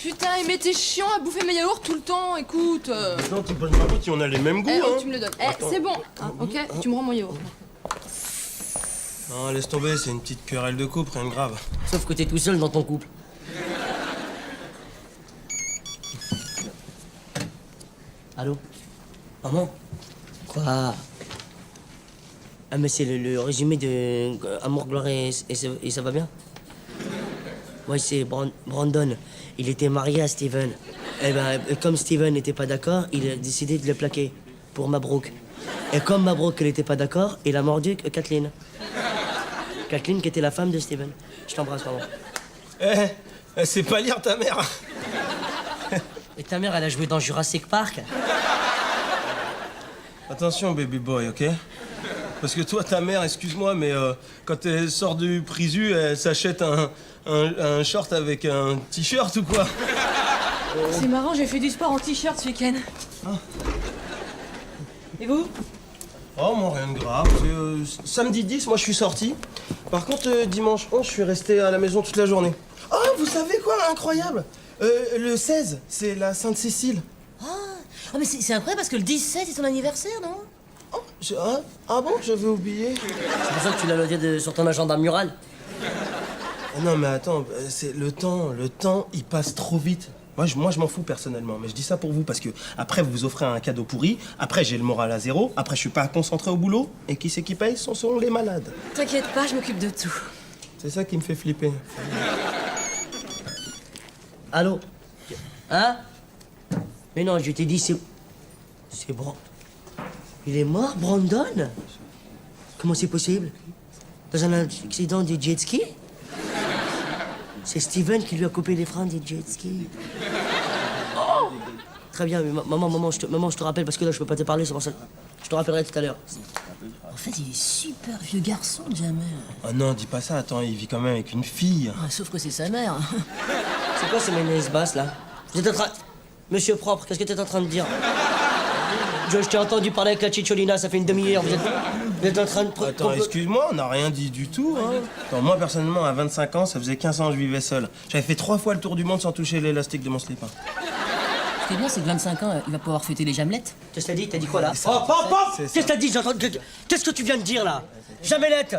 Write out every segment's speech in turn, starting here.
Putain, mais t'es chiant à bouffer mes yaourts tout le temps, écoute. Non, t'es pas de ma faute, on a les mêmes goûts, Oh, hein. tu me le donnes. C'est bon, hein, ok. Tu me rends mon yaourt. Non, laisse tomber, c'est une petite querelle de couple, rien de grave. Sauf que t'es tout seul dans ton couple. Allô? Maman? Quoi? Ah mais c'est le résumé de Amour, gloire et ça va bien? Ouais, c'est Brandon. Il était marié à Steven. Eh ben, comme Steven n'était pas d'accord, il a décidé de le plaquer pour Mabrouk. Et comme Mabrouk n'était pas d'accord, il a mordu Kathleen. Kathleen qui était la femme de Steven. Je t'embrasse, maman. Eh, c'est pas lire ta mère. Et ta mère, elle a joué dans Jurassic Park? Attention, baby boy, ok? Parce que toi, ta mère, excuse-moi, mais quand elle sort du prisu, elle s'achète un short avec un t-shirt ou quoi? C'est marrant, j'ai fait du sport en t-shirt ce week-end. Ah. Et vous? Oh, moi, rien de grave. Samedi 10, moi, je suis sorti. Par contre, dimanche 11, je suis resté à la maison toute la journée. Oh, vous savez quoi, incroyable? Le 16, c'est la Sainte-Cécile. Ah mais c'est incroyable parce que le 17 c'est ton anniversaire, non? Oh, ah bon, j'avais oublié. C'est pour ça que tu l'as noté sur ton agenda mural. Ah non, mais attends, c'est le temps, il passe trop vite. Moi, je m'en fous personnellement, mais je dis ça pour vous parce que après, vous offrez un cadeau pourri, après, j'ai le moral à zéro, après, je suis pas concentré au boulot, et qui c'est qui paye? Ce sont les malades. T'inquiète pas, je m'occupe de tout. C'est ça qui me fait flipper. Allô? Hein? Mais non, je t'ai dit, c'est bon. Il est mort, Brandon? Comment c'est possible? Dans un accident de jet ski? C'est Steven qui lui a coupé les freins des jet ski. Oh! Très bien, mais maman, je te rappelle parce que là, je peux pas te parler, c'est pour ça. Je te rappellerai tout à l'heure. En fait, il est super vieux garçon, Jamel. Oh non, dis pas ça, attends, il vit quand même avec une fille. Ah, sauf que c'est sa mère. C'est quoi ces mayonnaise basses, là? Vous êtes en train... Monsieur Propre, qu'est-ce que t'es en train de dire? Je t'ai entendu parler avec la Cicciolina, ça fait une demi-heure. Vous êtes en train de... Attends, excuse-moi, on n'a rien dit du tout, hein. Attends, moi, personnellement, à 25 ans, ça faisait 15 ans que je vivais seul. J'avais fait 3 fois le tour du monde sans toucher l'élastique de mon slip. Ce qui est bien, c'est que 25 ans, il va pouvoir fêter les jamelettes. Qu'est-ce que t'as dit? T'as dit quoi, là? Oh, pop! Qu'est-ce que t'as dit? Qu'est-ce que tu viens de dire, là? Jamelette,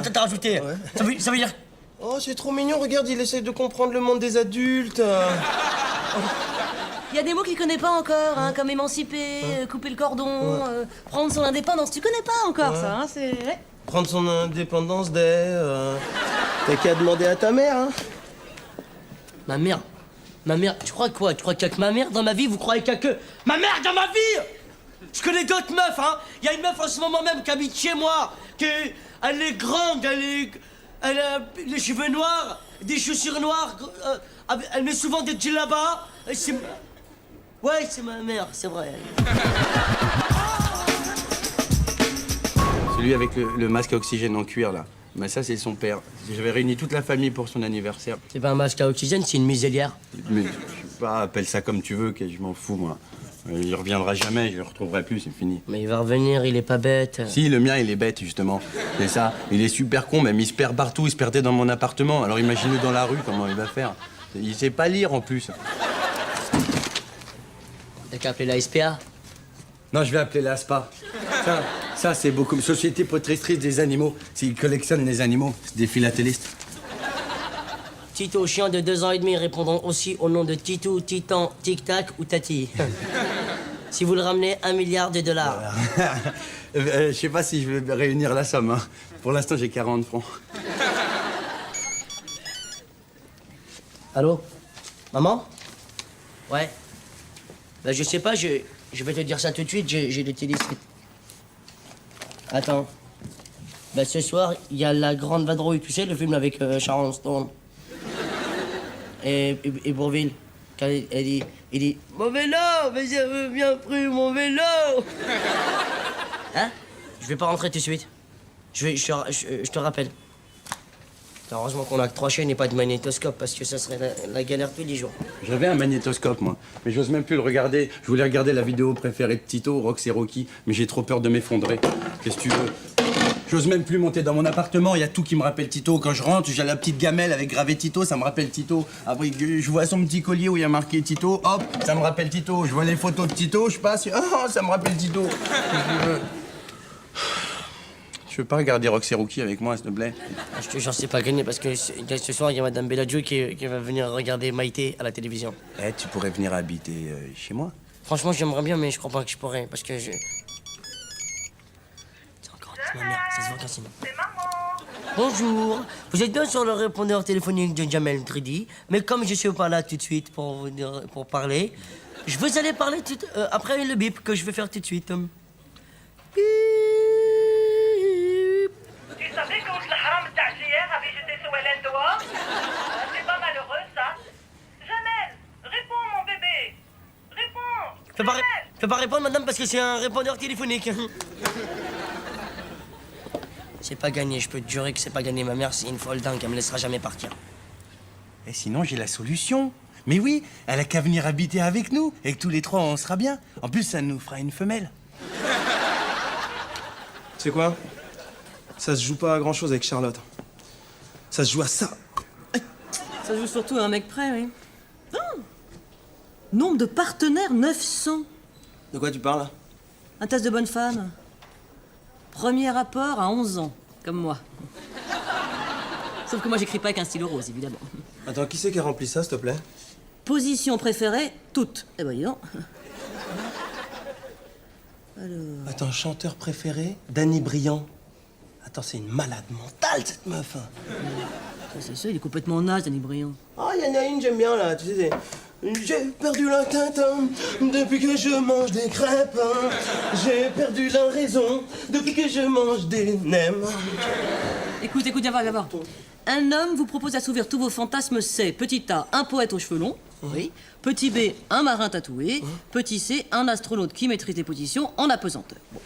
t'as rajouté. Ouais. Ça veut dire... Oh, c'est trop mignon, regarde, il essaie de comprendre le monde des adultes. Il y a des mots qu'il connaît pas encore, hein, comme émanciper, couper le cordon, prendre son indépendance. Tu connais pas encore ça, hein, c'est... Ouais. Prendre son indépendance T'as qu'à demander à ta mère, hein. Ma mère, tu crois quoi? Tu crois qu'il y a que ma mère dans ma vie? Vous croyez qu'il y a que ma mère dans ma vie? Je connais d'autres meufs, hein. Il y a une meuf en ce moment même qui habite chez moi, elle est grande, elle a les cheveux noirs, des chaussures noires, elle met souvent des djellabas. Ouais, c'est ma mère, c'est vrai. Celui avec le masque à oxygène en cuir, là. Mais ça, c'est son père. J'avais réuni toute la famille pour son anniversaire. C'est pas un masque à oxygène, c'est une muselière. Mais je sais pas, appelle ça comme tu veux, que je m'en fous, moi. Il reviendra jamais, je le retrouverai plus, c'est fini. Mais il va revenir, il est pas bête. Si, le mien, il est bête, justement. C'est ça. Il est super con, même il se perd partout, il se perdait dans mon appartement. Alors imagine-le dans la rue, comment il va faire. Il sait pas lire, en plus. T'as qu'à appeler la SPA. Non, je vais appeler l'ASPA. Ça c'est beaucoup. Société protectrice des animaux. S'ils collectionnent les animaux, c'est des philatélistes. Tito, chien de 2 ans et demi, répondront aussi au nom de Titou, Titan, Tic Tac ou Tati. Si vous le ramenez, $1 milliard. Je sais pas si je vais réunir la somme. Hein. Pour l'instant, j'ai 40 francs. Allô? Maman? Ouais. Bah, je sais pas, je vais te dire ça tout de suite, j'ai le téléscript. Attends. Bah, ce soir, il y a La Grande Vadrouille, tu sais, le film avec Sharon Stone. Et Bourvil. Quand il dit mon vélo, mais j'avais bien pris mon vélo. Hein? Je vais pas rentrer tout de suite. Je te rappelle. Heureusement qu'on a que 3 chaînes et pas de magnétoscope, parce que ça serait la galère tous les jours. J'avais un magnétoscope, moi. Mais j'ose même plus le regarder. Je voulais regarder la vidéo préférée de Tito, Rox et Rocky, mais j'ai trop peur de m'effondrer. Qu'est-ce que tu veux? J'ose même plus monter dans mon appartement, il y a tout qui me rappelle Tito. Quand je rentre, j'ai la petite gamelle avec gravé Tito, ça me rappelle Tito. Après, je vois son petit collier où il y a marqué Tito, hop, ça me rappelle Tito. Je vois les photos de Tito, je passe, oh, ça me rappelle Tito. Je veux pas regarder Roxy Rookie avec moi, s'il te plaît. Je te jure, c'est pas gagné parce que ce soir, il y a Madame Belladieu qui va venir regarder Maïté à la télévision. Eh, tu pourrais venir habiter chez moi. Franchement, j'aimerais bien, mais je crois pas que je pourrais parce que je... C'est encore ma mère, ça se voit quand sinon. C'est maman. Bonjour, vous êtes bien sur le répondeur téléphonique de Jamel Dridi, mais comme je suis pas là tout de suite pour parler, je vous allez parler après le bip que je vais faire tout de suite. Bip. Tu savais que le haram hier avait jeté ce Hélène dehors? C'est pas malheureux, ça. Jamel, réponds, mon bébé. Réponds. Je peux pas répondre, madame, parce que c'est un répondeur téléphonique. C'est pas gagné, je peux te jurer que c'est pas gagné. Ma mère, c'est une folle dingue, elle me laissera jamais partir. Et sinon, j'ai la solution. Mais oui, elle a qu'à venir habiter avec nous. Et que tous les trois, on sera bien. En plus, ça nous fera une femelle. Tu sais quoi? Ça se joue pas à grand chose avec Charlotte. Ça se joue à ça. Ça joue surtout à un mec près, oui. Nombre de partenaires, 900. De quoi tu parles? Un test de bonne femme. Premier rapport à 11 ans, comme moi. Sauf que moi, j'écris pas avec un stylo rose, évidemment. Attends, qui c'est qui a rempli ça, s'il te plaît? Position préférée, toutes. Eh ben, dis donc. Alors... Attends, chanteur préféré? Danny Briand. Attends, c'est une malade mentale, cette meuf. Hein. C'est ça, il est complètement naze, Danny Briand. Ah, il y en a une, j'aime bien, là, tu sais, c'est... J'ai perdu la tête hein, depuis que je mange des crêpes. Hein. J'ai perdu la raison depuis que je mange des nems. Écoute, viens voir. Un homme vous propose d'assouvir tous vos fantasmes, c'est petit A, un poète aux cheveux longs. Oui. Petit B, un marin tatoué. Petit C, un astronaute qui maîtrise les positions en apesanteur. Bon.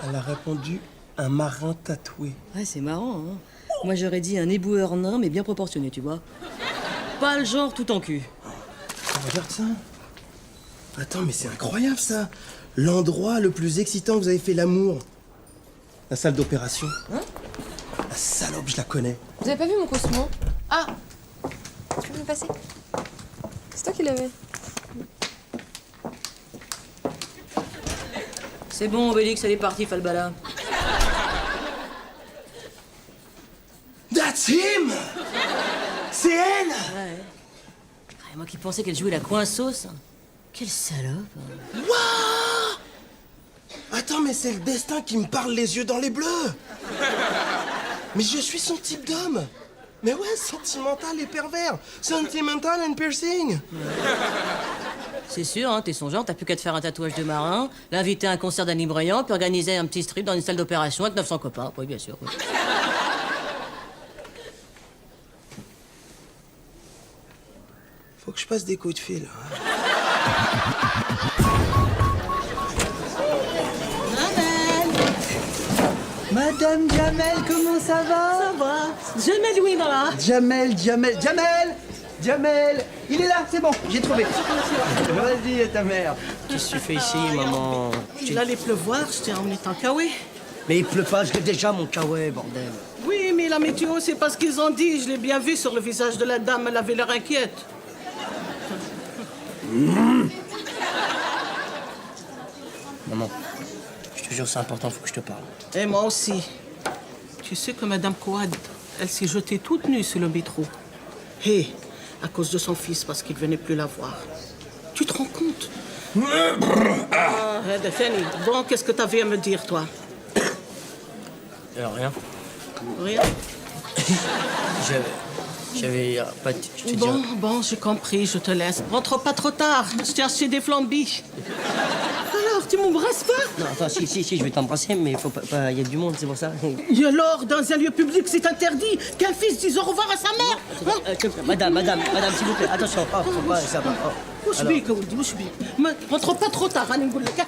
Elle a répondu un marin tatoué. Ouais, c'est marrant, hein. Moi, j'aurais dit un éboueur nain, mais bien proportionné, tu vois. Pas le genre tout en cul. Regarde ça. Attends, mais c'est incroyable, ça. L'endroit le plus excitant que vous avez fait l'amour. La salle d'opération. Hein? La salope, je la connais. Vous avez pas vu mon cosmo? Ah! Tu peux me passer? C'est toi qui l'avais. C'est bon, Obélix, elle est partie, Falbala. That's him! C'est elle! Ouais. Ah, moi qui pensais qu'elle jouait la coin-sauce. Quelle salope. Waouh! Attends, mais c'est le destin qui me parle les yeux dans les bleus! Mais je suis son type d'homme! Mais ouais, sentimental et pervers! Sentimental and piercing! C'est sûr, hein, t'es son genre, t'as plus qu'à te faire un tatouage de marin, l'inviter à un concert d'Annie Briand, puis organiser un petit strip dans une salle d'opération avec 900 copains. Oui, bien sûr. Oui. Faut que je passe des coups de fil. Madame Jamel, comment ça va? Ça va. Jamais Louis dans là. Jamel, il est là, c'est bon, j'ai trouvé. Vas-y, ta mère. Qu'est-ce que tu fais ici, maman? Il allait pleuvoir, j'étais en étant kawaii. Mais il pleut pas, je l'ai déjà, mon kawaii, bordel. Oui, mais la météo, c'est pas ce qu'ils ont dit. Je l'ai bien vu sur le visage de la dame, elle avait l'air inquiète. Maman, je te jure, c'est important, faut que je te parle. Et moi aussi. Tu sais que Madame Kouad, elle s'est jetée toute nue sur le métro. Hé, à cause de son fils, parce qu'il venait plus la voir. Tu te rends compte? Fanny, bon, qu'est-ce que t'avais à me dire, toi? Rien. Rien? J'avais pas... Je te dis... Bon, j'ai compris, je te laisse. Rentre pas trop tard, je t'ai acheté des flambis. Alors, tu m'embrasses pas? Non, attends, si, je vais t'embrasser, mais il faut pas... Il y a du monde, c'est pour ça. Et alors, dans un lieu public, c'est interdit qu'un fils dise au revoir à sa mère. Madame, s'il vous plaît, attention. Oh, faut pas, ça va. Rentre pas trop tard, hein, Ngoulaka.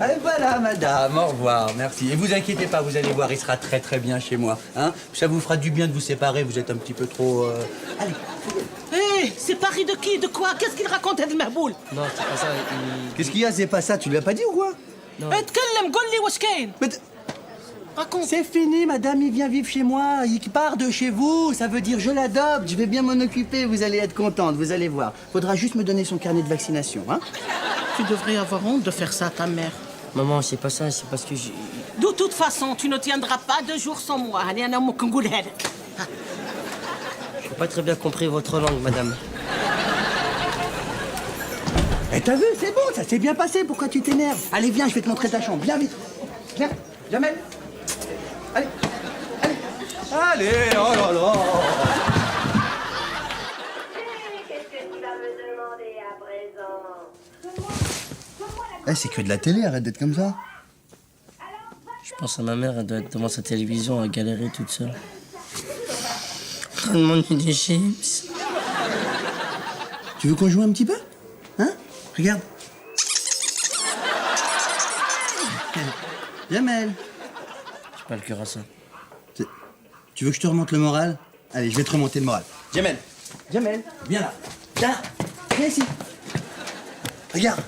Allez, voilà, madame, au revoir, merci. Et vous inquiétez pas, vous allez voir, il sera très très bien chez moi. Hein, ça vous fera du bien de vous séparer, vous êtes un petit peu trop... Allez. Hé, séparé de qui? De quoi? Qu'est-ce qu'il raconte, Ed Mahboul? Non, c'est pas ça, Qu'est-ce qu'il y a, c'est pas ça, tu lui as pas dit ou quoi? اتكلم قول لي واش كاين. Raconte. C'est fini, madame, il vient vivre chez moi. Il part de chez vous. Ça veut dire je l'adopte. Je vais bien m'en occuper. Vous allez être contente, vous allez voir. Faudra juste me donner son carnet de vaccination, hein. Tu devrais avoir honte de faire ça à ta mère. Maman, c'est pas ça, c'est parce que j'ai... De toute façon, tu ne tiendras pas 2 jours sans moi. Allez, un homme congolais. J'ai pas très bien compris votre langue, madame. Eh, t'as vu, c'est bon, ça s'est bien passé. Pourquoi tu t'énerves? Allez, viens, je vais te montrer ta chambre. Viens vite. Viens, Jamel. Allez, allez. Allez, oh là là. Qu'est-ce que tu vas me demander à présent? Eh, c'est que de la télé, arrête d'être comme ça. Je pense à ma mère, elle doit être devant sa télévision à galérer toute seule. Elle demande des chips. Tu veux qu'on joue un petit peu? Hein? Regarde. Jamel. J'ai pas le cœur à ça. Tu veux que je te remonte le moral? Allez, je vais te remonter le moral. Jamel. Jamel, viens là. Viens là. Viens ici. Regarde.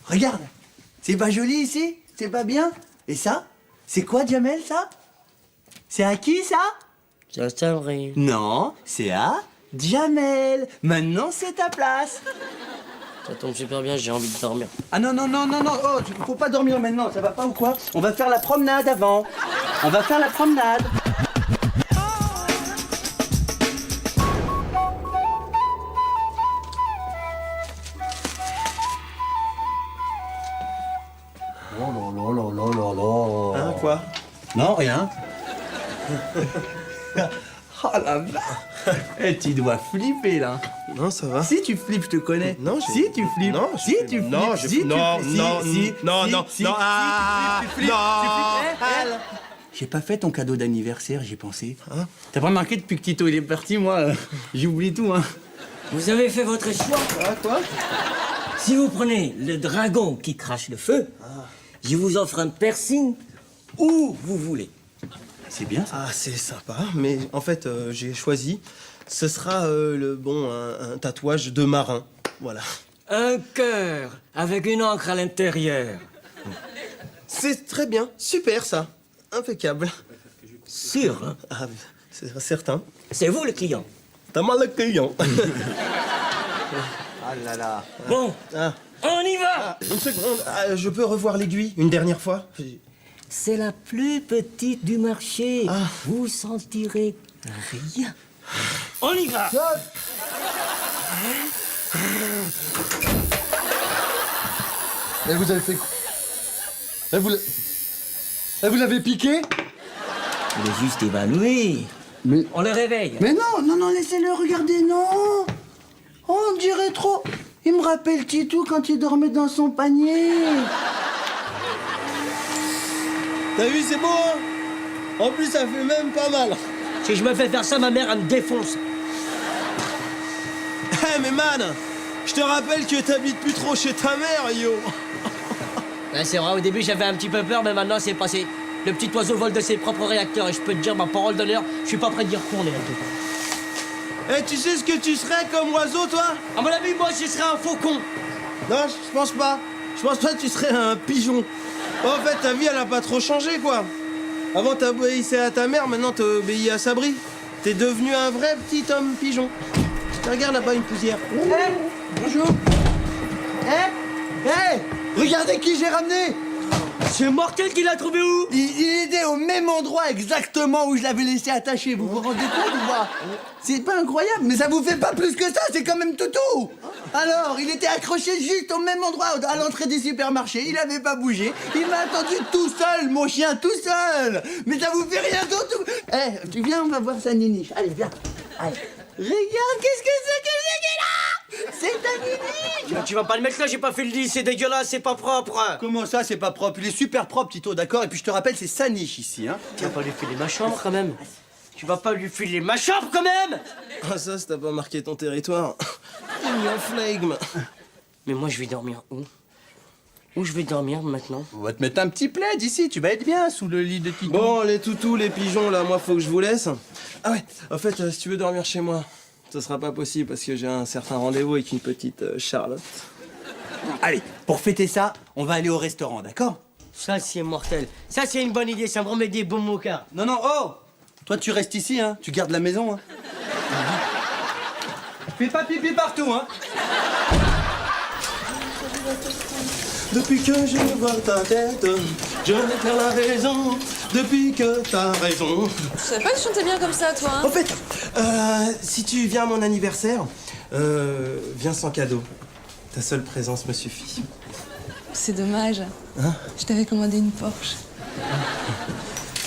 Regarde. C'est pas joli ici? C'est pas bien? Et ça? C'est quoi, Jamel, ça? C'est à qui, ça? C'est vrai. Non, c'est à Jamel. Maintenant, c'est ta place. Ça tombe super bien, j'ai envie de dormir. Ah non, non, non, non, non. Oh, faut pas dormir maintenant, ça va pas ou quoi? On va faire la promenade avant. On va faire la promenade. Hein, quoi? Non, rien. Oh la vache. Eh, tu dois flipper là. Non, ça va. Si tu flippes, je te connais. Non, si tu flippes. Non, si tu flippes. Non, si tu non, flippes. non, si, non, si, non, si, non, si, ah, tu flippes, non. tu flippes. J'ai pas fait ton cadeau d'anniversaire, j'ai pensé. Hein? T'as pas remarqué depuis que Tito il est parti, moi, j'oublie tout, hein. Vous avez fait votre choix. Ah, quoi? Si vous prenez le dragon qui crache le feu, je vous offre un piercing où vous voulez. C'est bien ça. Ah, c'est sympa, mais en fait, j'ai choisi. Ce sera un tatouage de marin. Voilà. Un cœur avec une encre à l'intérieur. C'est très bien, super ça. Impeccable. Sûr, hein? Ah, c'est certain. C'est vous le client. T'as mal le client. Ah là là. Bon, Ah, on y va. une seconde, ah, je peux revoir l'aiguille une dernière fois? C'est la plus petite du marché. Ah. Vous sentirez rien. On y va. Et vous avez fait quoi? Et vous l'avez piqué? Il est juste évanoui. Mais... On le réveille. Mais non, non, non, laissez-le regarder, non. Oh, on dirait trop. Il me rappelle Titou quand il dormait dans son panier. T'as vu, c'est beau, hein? En plus, ça fait même pas mal. Si je me fais faire ça, ma mère, elle me défonce. Eh, mais man, je te rappelle que t'habites plus trop chez ta mère, yo. Ouais, c'est vrai, au début, j'avais un petit peu peur, mais maintenant, c'est passé. Le petit oiseau vole de ses propres réacteurs, et je peux te dire, ma parole d'honneur, je suis pas prêt d'y retourner, en tout cas. Eh, tu sais ce que tu serais comme oiseau, toi? À mon avis, moi, je serais un faucon. Non, je pense pas. Je pense pas que tu serais un pigeon. En fait, ta vie, elle a pas trop changé, quoi. Avant, t'obéissais à ta mère, maintenant, t'obéis à Sabri. T'es devenu un vrai petit homme pigeon. Regarde là-bas, une poussière. Bonjour. Regardez qui j'ai ramené. C'est mortel qu'il a trouvé où? Il était au même endroit exactement où je l'avais laissé attaché. Vous vous rendez compte ou pas? C'est pas incroyable, mais ça vous fait pas plus que ça, c'est quand même toutou. Alors, il était accroché juste au même endroit à l'entrée du supermarché, il avait pas bougé. Il m'a attendu tout seul, mon chien, tout seul. Mais ça vous fait rien d'autre. Eh, tu viens, on va voir sa niniche. Allez, viens. Allez. Regarde, qu'est-ce que c'est que là? C'est ta niniche. Tu vas pas le mettre là, j'ai pas fait le lit, c'est dégueulasse, c'est pas propre. Comment ça, c'est pas propre? Il est super propre, Tito, d'accord? Et puis je te rappelle, c'est sa niche ici, hein. Tu vas pas lui filer ma chambre quand même. Tu vas pas lui filer ma chambre quand même. Ah, ça, t'as pas marqué ton territoire. Il y a un flegme. Mais moi, je vais dormir où? Où je vais dormir maintenant? On va te mettre un petit plaid ici, tu vas être bien sous le lit de Tito. Bon, les toutous, les pigeons, là, moi, faut que je vous laisse. Ah ouais, en fait, si tu veux dormir chez moi, ce sera pas possible parce que j'ai un certain rendez-vous avec une petite Charlotte. Allez, pour fêter ça, on va aller au restaurant, d'accord? Ça, c'est mortel. Ça, c'est une bonne idée. Ça me remet des bons mocards. Non, non, oh! Toi, tu restes ici, hein. Tu gardes la maison, hein. Fais pas pipi partout, hein. Depuis que je vois ta tête, je vais faire la raison. Depuis que t'as raison. Je savais pas que tu chantais bien comme ça, toi. En fait, si tu viens à mon anniversaire, viens sans cadeau. Ta seule présence me suffit. C'est dommage. Hein? Je t'avais commandé une Porsche.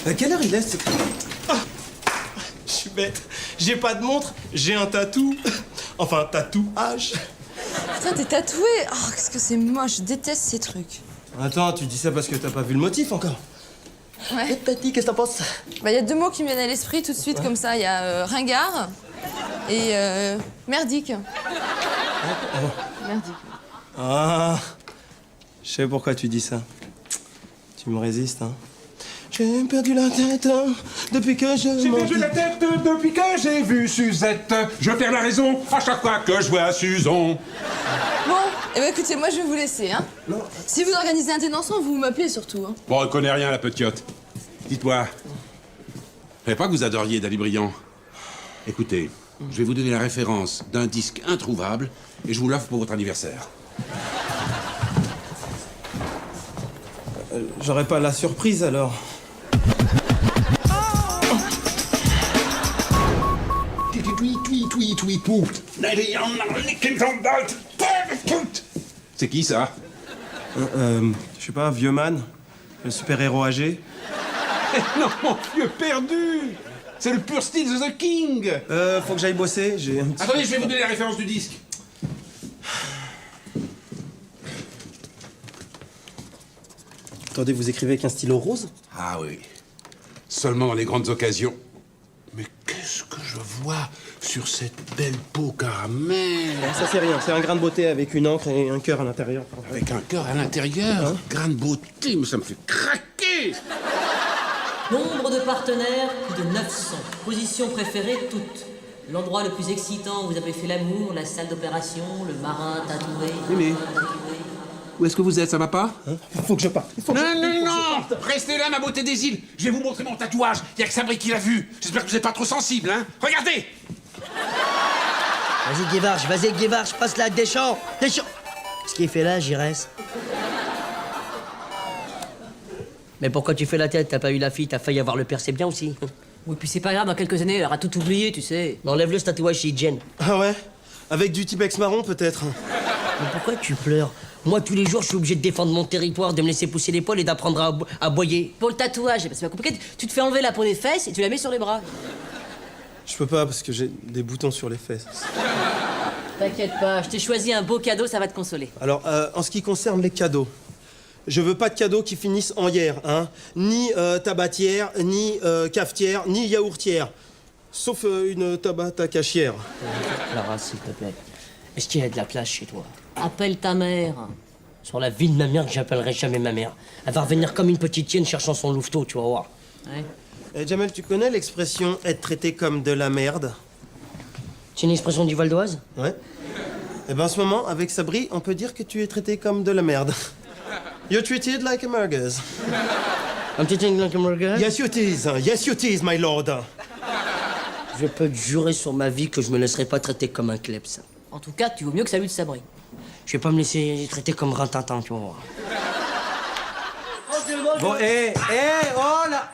À quelle heure il est Ah, je suis bête. J'ai pas de montre, j'ai un tatou. Enfin, tatouage. Putain, t'es tatoué. Oh, qu'est-ce que c'est moche. Je déteste ces trucs. Attends, tu dis ça parce que t'as pas vu le motif encore. Ouais. Tati, qu'est-ce que t'en penses? Bah, y a 2 mots qui me viennent à l'esprit tout de suite comme ça. Il y a ringard et merdique. Merdique. Ah, je sais pourquoi tu dis ça. Tu me résistes, hein. J'ai perdu la tête depuis que je... J'ai perdu la tête depuis que j'ai vu Suzette. Je perds la raison à chaque fois que je vois Suzon. Bon, eh ben écoutez, moi je vais vous laisser, hein. Non. Si vous organisez un thé dansant, vous m'appelez surtout, hein. Bon, elle connaît rien, la petite. Dites-moi, je savais pas que vous adoriez Dali Briand. Écoutez, je vais vous donner la référence d'un disque introuvable et je vous l'offre pour votre anniversaire. J'aurais pas la surprise alors. C'est qui ça? Je sais pas, vieux man, le super-héros âgé. Non, mon vieux perdu! C'est le pur style de The King! Faut que j'aille bosser, j'ai un petit... Attendez, je vais vous donner la référence du disque. Attendez, vous écrivez avec un stylo rose? Ah oui. Seulement dans les grandes occasions. Mais qu'est-ce que je vois sur cette belle peau caramel? Ça c'est rien, c'est un grain de beauté avec une encre et un cœur à l'intérieur. Avec un cœur à l'intérieur. Grain de beauté, mais ça me fait craquer. Nombre de partenaires, plus de 900. Position préférée, toutes. L'endroit le plus excitant où vous avez fait l'amour, la salle d'opération, le marin tatoué. Oui, mais- Où est-ce que vous êtes? Ça va pas? Faut que je parte. Non! Restez là, ma beauté des îles. Je vais vous montrer mon tatouage. Il y a que Sabri qui l'a vu. J'espère que vous n'êtes pas trop sensible, hein? Regardez! Vas-y, Guévarche, passe là, Deschamps. Deschamps. Qu'est-ce qu'il fait là, Giresse? Mais pourquoi tu fais la tête? T'as pas eu la fille, t'as failli avoir le père, c'est bien aussi. Oui, puis c'est pas grave, dans quelques années, elle aura tout oublié, tu sais. Enlève-le ce tatouage chez Jen. Ah ouais? Avec du Tipex marron peut-être? Mais pourquoi tu pleures? Moi, tous les jours, je suis obligé de défendre mon territoire, de me laisser pousser les poils et d'apprendre à aboyer. Pour le tatouage, c'est pas compliqué. Tu te fais enlever la peau des fesses et tu la mets sur les bras. Je peux pas parce que j'ai des boutons sur les fesses. T'inquiète pas, je t'ai choisi un beau cadeau, ça va te consoler. Alors, en ce qui concerne les cadeaux, je veux pas de cadeaux qui finissent en hier, hein. Ni tabatière, ni cafetière, ni yaourtière. Sauf une tabata cachière. Clara, s'il te plaît. Est-ce qu'il y a de la place chez toi? Appelle ta mère. Sur la vie de ma mère, que j'appellerai jamais ma mère. Elle va revenir comme une petite chienne cherchant son louveteau, tu vas voir. Ouais. Eh, Jamel, tu connais l'expression être traité comme de la merde? C'est une expression du Val d'Oise? Ouais. Eh ben en ce moment, avec Sabri, on peut dire que tu es traité comme de la merde. You're treated like a merguez. Un petit thing like a burger? Yes, you tease. Yes, you tease, my lord. Je peux te jurer sur ma vie que je me laisserai pas traiter comme un klebs. En tout cas, tu vaux mieux que celui de Sabri. Je vais pas me laisser traiter comme Rintintin, tu vas voir. Bon, oh là!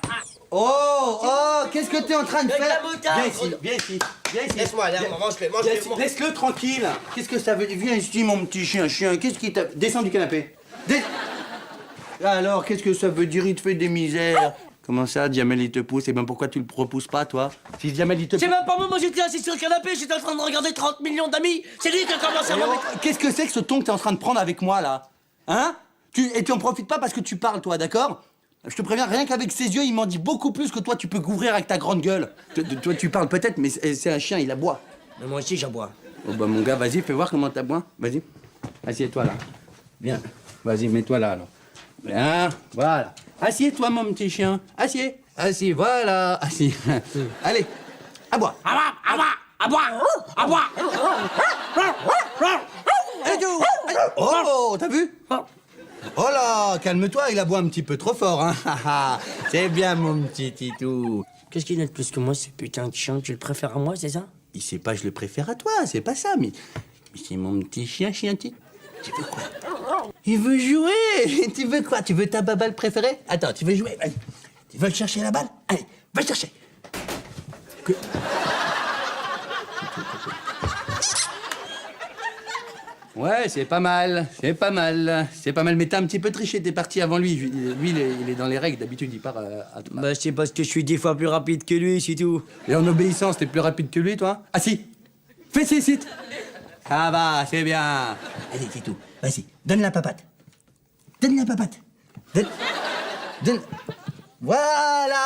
Oh, qu'est-ce que t'es en train de faire? Viens ici, viens ici, viens ici. Laisse-moi, mange-le, Viens ici. Laisse-le tranquille. Qu'est-ce que ça veut dire? Viens ici, mon petit chien. Qu'est-ce qui t'a... Descends du canapé. Alors, qu'est-ce que ça veut dire? Il te fait des misères. Comment ça, Jamel, il te pousse? Et ben pourquoi tu le repousses pas, toi? Si Jamel, il te C'est même pas moi, j'étais assis sur le canapé, j'étais en train de regarder 30 millions d'amis. C'est lui qui a commencé à Alors, m'embêter. qu'est-ce que c'est que ce ton que t'es en train de prendre avec moi, là? Hein? Et tu en profites pas parce que tu parles, toi, d'accord? Je te préviens, rien qu'avec ses yeux, il m'en dit beaucoup plus que toi, tu peux couvrir avec ta grande gueule. Toi, tu parles peut-être, mais c'est un chien, il aboie. Mais moi aussi, j'aboie. Oh bah mon gars, vas-y, fais voir comment t'aboies. Vas-y. Assieds-toi là. Viens. Vas-y, mets-toi là, alors. Bien, voilà. Assieds-toi, mon petit chien. Assieds, voilà. Assieds. Allez, aboie. Aboie. Et tout. Oh, t'as vu? Oh là, calme-toi, il aboie un petit peu trop fort, hein. C'est bien, mon petit Titou. Qu'est-ce qu'il a de plus que moi, ce putain de chien? Tu le préfères à moi, c'est ça? Il sait pas, je le préfère à toi, c'est pas ça, mais c'est mon petit chien, Titou. Tu veux quoi? Il veut jouer. Tu veux quoi? Tu veux ta baballe préférée? Attends, tu veux jouer? Allez. Tu veux chercher la balle? Allez, va chercher. Ouais, c'est pas mal, c'est pas mal, c'est pas mal. Mais t'as un petit peu triché, t'es parti avant lui. Lui, il est dans les règles, d'habitude, il part à toi. Bah, c'est parce que je suis 10 fois plus rapide que lui, c'est tout. Et en obéissance, t'es plus rapide que lui, toi? Ah si. Fais ces sites. Ça va, c'est bien. Allez, c'est tout. Vas-y, donne la papate. Donne la papate. Donne. Voilà.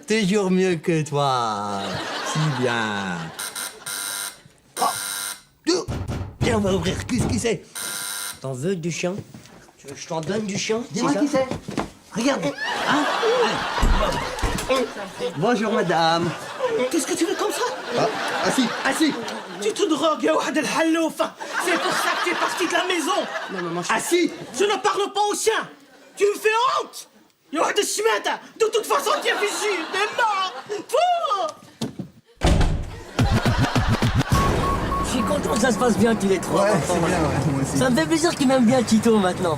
Toujours mieux que toi. Si bien. Oh. Viens, on va ouvrir. Qu'est-ce qui c'est? T'en veux du chien? Tu veux que je t'en donne du chien? Dis-moi qui c'est. Regarde. Hein? Bonjour, madame. Qu'est-ce que tu veux comme ça? Assis, assis. Tu te drogues, ya Wahd el-Halloufa. C'est pour ça que tu es parti de la maison. Non, maman, Assis. Je ne parle pas aux chiens. Tu me fais honte. Ya Wahd el-Shmata. De toute façon, tu es fichu. T'es mort. Pouh. je suis content que ça se passe bien tous les trois. Ouais, enfants, c'est bien, maintenant. ouais, moi aussi. Ça me fait plaisir qu'il m'aime bien, Tito, maintenant.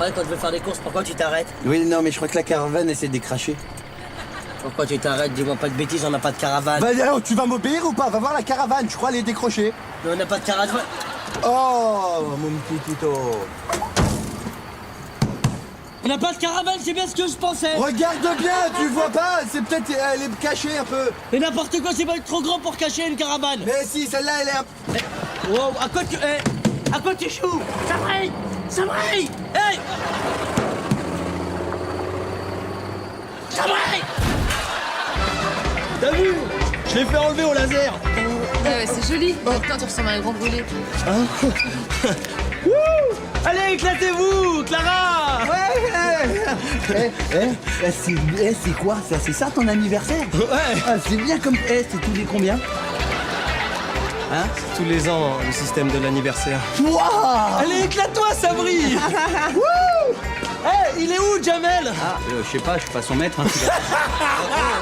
Ouais, quand tu veux faire des courses, pourquoi tu t'arrêtes? Oui, non, mais je crois que la caravane essaie de décracher. Pourquoi tu t'arrêtes? Dis-moi pas de bêtises, on n'a pas de caravane. Vas-y, alors, tu vas m'obéir ou pas? Va voir la caravane, tu crois elle est décrochée? Mais on n'a pas de caravane. Oh, mon petit Tito. On n'a pas de caravane, c'est bien ce que je pensais. Regarde bien, tu vois pas? C'est peut-être, elle est cachée un peu. Mais n'importe quoi, c'est pas trop grand pour cacher une caravane. Mais si, celle-là, elle est un... Wow, à quoi tu... à quoi tu joues? Ça brille! Ça brille! Hey! Ça brille! T'as vu? Je l'ai fait enlever au laser. Ouais, c'est joli. Maintenant, tu ressembles à un grand brûlé. Allez, éclatez-vous, Clara! c'est quoi ça? C'est ça ton anniversaire? Ouais. Ah, c'est bien comme... c'est tous les combien? Hein? Tous les ans, le système de l'anniversaire. Wouah! Allez, éclate-toi, ça brille! Il est où, Jamel? Ah, je sais pas, je suis pas son maître. Hein.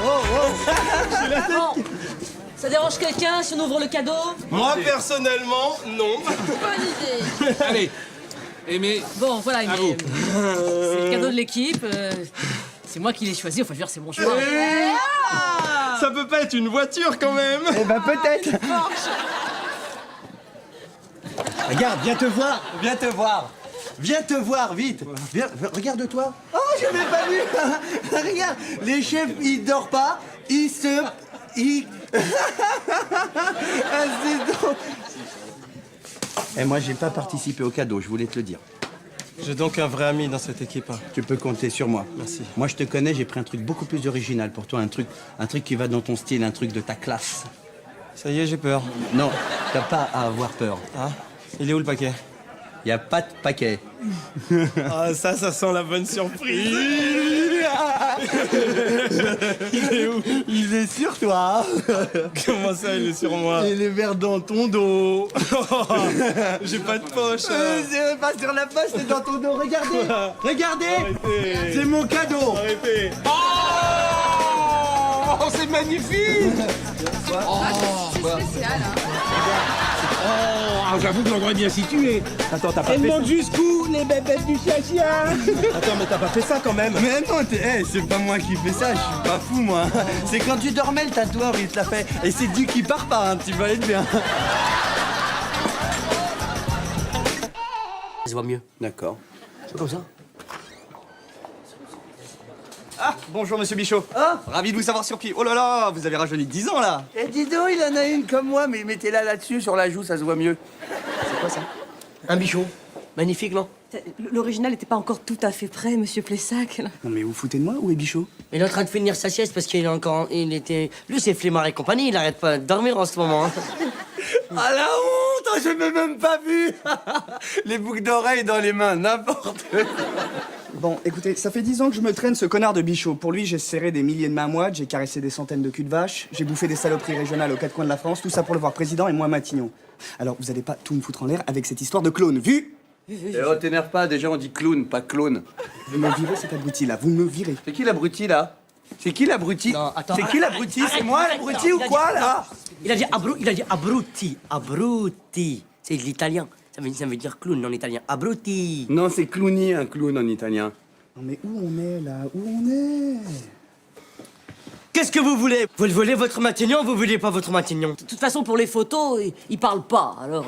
Bon, ça dérange quelqu'un si on ouvre le cadeau? Moi, personnellement, non. Bonne idée. Allez, Aimé, Bon, voilà, mais, vous. c'est le cadeau de l'équipe. C'est moi qui l'ai choisi, enfin, je veux dire, c'est mon choix. Ça peut pas être une voiture quand même. Eh ben peut-être. Regarde, viens te voir, viens te voir. Viens te voir, vite. Viens, regarde-toi. Oh, je l'ai pas vu. Regarde, les chefs, ils dorment pas, ils se... Ils... Ah, c'est drôle. Et moi, j'ai pas participé au cadeau, je voulais te le dire. J'ai donc un vrai ami dans cette équipe. Hein. Tu peux compter sur moi. Merci. Moi, je te connais, j'ai pris un truc beaucoup plus original pour toi, un truc qui va dans ton style, un truc de ta classe. Ça y est, j'ai peur. Non, t'as pas à avoir peur. Ah, il est où le paquet? Y a pas de paquet. Ah, ça sent la bonne surprise. Il est où? Il est sur toi. Comment ça, il est sur moi? Il est vers dans ton dos. J'ai pas de poche. C'est pas sur la poche, c'est dans ton dos. Regardez. Regardez. Arrêtez. C'est mon cadeau. Arrêtez. oh, c'est magnifique. C'est spécial, hein. Oh, j'avoue que l'endroit est bien situé. Attends, t'as pas fait ça? jusqu'où les bébêtes du chien. Attends, mais t'as pas fait ça quand même. Mais non, c'est pas moi qui fais ça, je suis pas fou moi. C'est quand tu dormais le tatoueur, il te l'a fait. Et c'est Dieu qui part pas, hein, tu vas être bien. Ça se voit mieux. D'accord. C'est comme ça. Ah, bonjour Monsieur Bichot. Ah, Ravi de vous savoir sur pied. Oh là là, vous avez rajeuni de 10 ans là. et dis donc, il en a une comme moi, mais mettez-la là-dessus, sur la joue, ça se voit mieux. C'est quoi ça? Un bichon. Magnifique, non? L'original n'était pas encore tout à fait prêt, Monsieur Plessac. Non mais vous foutez de moi, où est Bichot? Il est en train de finir sa sieste parce qu'il est encore... Il était... Lui, c'est flemmard et compagnie, il arrête pas de dormir en ce moment. Hein. Ah la honte, je m'ai même pas vu. Les boucles d'oreilles dans les mains, n'importe quoi. Bon, écoutez, ça fait 10 ans que je me traîne ce connard de Bichot. Pour lui, j'ai serré des milliers de mains moites, j'ai caressé des centaines de culs de vache, j'ai bouffé des saloperies régionales aux quatre coins de la France, tout ça pour le voir président et moi Matignon. Alors, vous allez pas tout me foutre en l'air avec cette histoire de clone. Vu Eh oh, t'énerve pas, déjà on dit clown, pas clone. Vous me virez cet abruti là, vous me virez. C'est qui l'abruti là? C'est qui l'abruti? Non, attends. C'est qui l'abruti? C'est moi l'abruti ou quoi là? Il a dit abruti. Abruti. C'est de l'italien. Ça veut dire clown en italien. Abruti. Non, c'est clowny, un clown en italien. Non mais où on est là? Où on est? Qu'est-ce que vous voulez? Vous voulez votre Matignon ou vous voulez pas votre Matignon? De toute façon, pour les photos, il parle pas, alors...